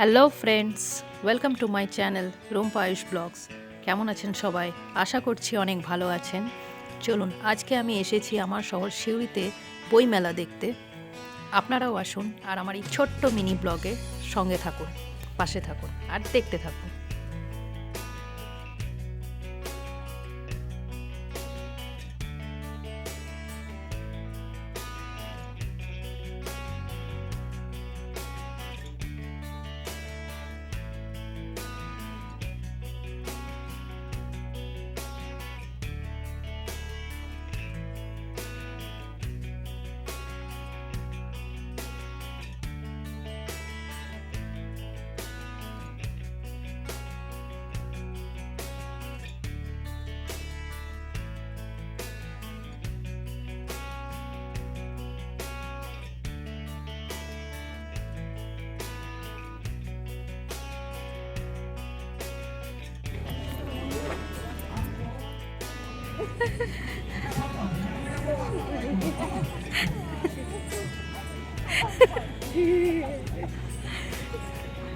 Hello friends, welcome to my channel Rumpa Ayush vlogs. কেমন আছেন সবাই? আশা করছি অনেক ভালো আছেন। চলুন, আজকে আমি এসেছি আমার শহর সিউড়িতে বইমেলা দেখতে। আপনারাও আসুন আর আমার এই ছোট্ট মিনি ব্লগে সঙ্গে থাকুন, পাশে থাকুন আর দেখতে থাকুন।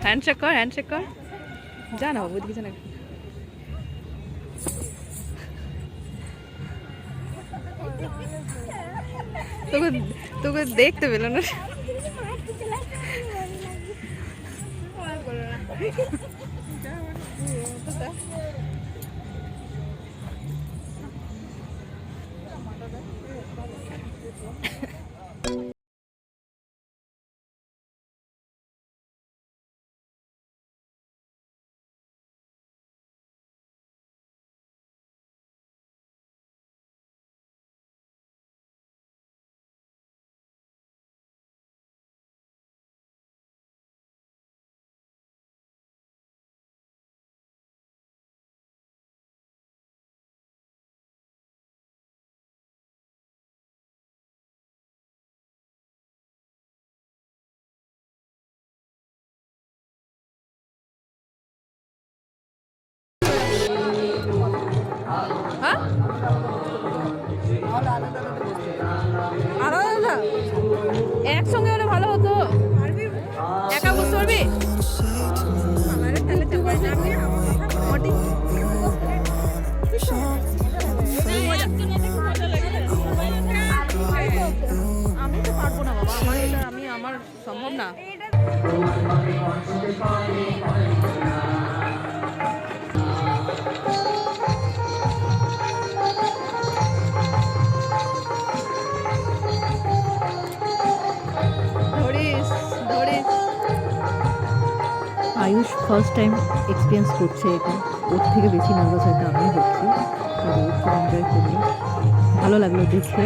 হ্যান্ডশেক কর, যা না বাবু, দিকে যা না। তোকে তোকে দেখতে পেল না। হ্যাঁ, আলাদা একসঙ্গে হলে ভালো হতো। একা বুঝতে পারবি? আমি তো পারবো না বাবা, আমার সম্ভব না। আয়ুষ ফার্স্ট টাইম এক্সপিরিয়েন্স করছে এটা, ওর থেকে বেশি নার্ভাস হয়তো আমি হচ্ছি, তবে ও খুব এনজয় করলি, ভালো লাগলো দেখে।